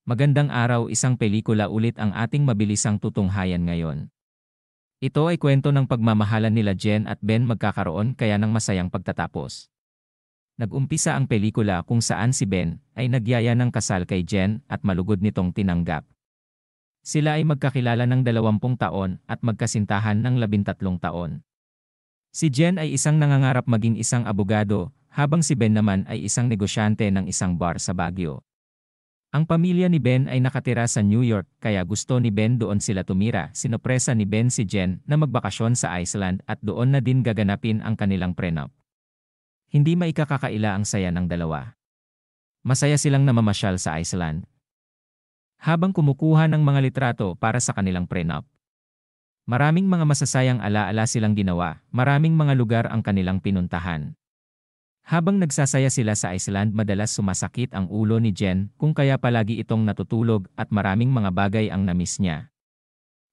Magandang araw, isang pelikula ulit ang ating mabilisang tutunghayan ngayon. Ito ay kwento ng pagmamahalan nila Jen at Ben magkakaroon kaya ng masayang pagtatapos. Nag-umpisa ang pelikula kung saan si Ben ay nagyaya ng kasal kay Jen at malugod nitong tinanggap. Sila ay magkakilala ng 20 taon at magkasintahan ng 13 taon. Si Jen ay isang nangangarap maging isang abogado, habang si Ben naman ay isang negosyante ng isang bar sa Baguio. Ang pamilya ni Ben ay nakatira sa New York kaya gusto ni Ben doon sila tumira. Sinopresa ni Ben si Jen na magbakasyon sa Iceland at doon na din gaganapin ang kanilang prenup. Hindi maikakakaila ang saya ng dalawa. Masaya silang namamasyal sa Iceland. Habang kumukuha ng mga litrato para sa kanilang prenup. Maraming mga masasayang alaala silang ginawa, maraming mga lugar ang kanilang pinuntahan. Habang nagsasaya sila sa Iceland, madalas sumasakit ang ulo ni Jen kung kaya palagi itong natutulog at maraming mga bagay ang namiss niya.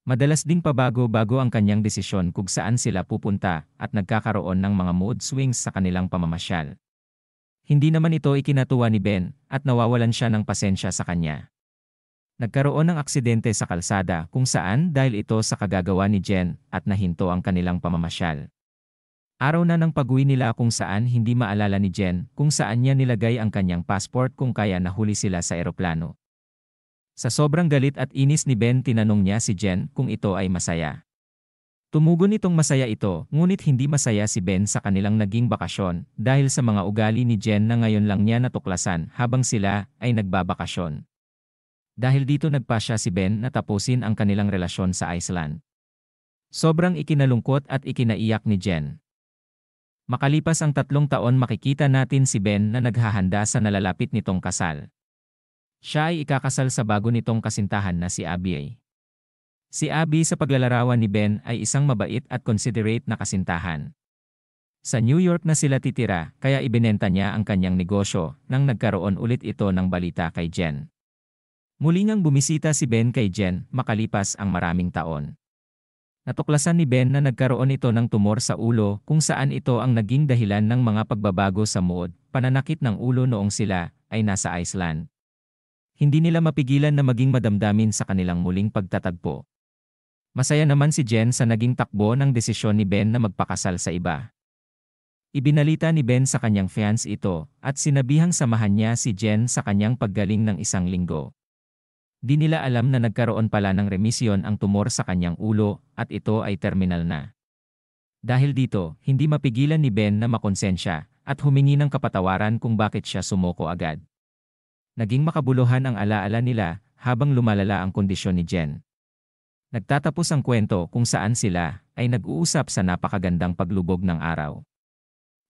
Madalas ding pabago-bago ang kanyang desisyon kung saan sila pupunta at nagkakaroon ng mga mood swings sa kanilang pamamasyal. Hindi naman ito ikinatuwa ni Ben at nawawalan siya ng pasensya sa kanya. Nagkaroon ng aksidente sa kalsada kung saan dahil ito sa kagagawa ni Jen at nahinto ang kanilang pamamasyal. Araw na ng pag-uwi nila kung saan hindi maalala ni Jen kung saan niya nilagay ang kanyang passport kung kaya nahuli sila sa eroplano. Sa sobrang galit at inis ni Ben, tinanong niya si Jen kung ito ay masaya. Tumugon itong masaya ito, ngunit hindi masaya si Ben sa kanilang naging bakasyon dahil sa mga ugali ni Jen na ngayon lang niya natuklasan habang sila ay nagbabakasyon. Dahil dito nagpasya si Ben na tapusin ang kanilang relasyon sa Iceland. Sobrang ikinalungkot at ikinaiyak ni Jen. Makalipas ang 3 taon, makikita natin si Ben na naghahanda sa nalalapit nitong kasal. Siya ay ikakasal sa bago nitong kasintahan na si Abby. Si Abby sa paglalarawan ni Ben ay isang mabait at considerate na kasintahan. Sa New York na sila titira kaya ibinenta niya ang kanyang negosyo nang nagkaroon ulit ito ng balita kay Jen. Muli ngang bumisita si Ben kay Jen makalipas ang maraming taon. Natuklasan ni Ben na nagkaroon ito ng tumor sa ulo kung saan ito ang naging dahilan ng mga pagbabago sa mood, pananakit ng ulo noong sila ay nasa Iceland. Hindi nila mapigilan na maging madamdamin sa kanilang muling pagtatagpo. Masaya naman si Jen sa naging takbo ng desisyon ni Ben na magpakasal sa iba. Ibinalita ni Ben sa kanyang fiancé ito at sinabihang samahan niya si Jen sa kanyang paggaling ng 1 linggo. Di nila alam na nagkaroon pala ng remisyon ang tumor sa kanyang ulo at ito ay terminal na. Dahil dito, hindi mapigilan ni Ben na makonsensya at humingi ng kapatawaran kung bakit siya sumuko agad. Naging makabuluhan ang alaala nila habang lumalala ang kondisyon ni Jen. Nagtatapos ang kwento kung saan sila ay nag-uusap sa napakagandang paglubog ng araw.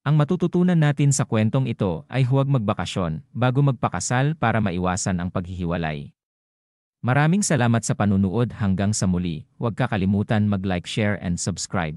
Ang matututunan natin sa kwentong ito ay huwag magbakasyon bago magpakasal para maiwasan ang paghihiwalay. Maraming salamat sa panunood, hanggang sa muli. Huwag kakalimutan mag-like, share and subscribe.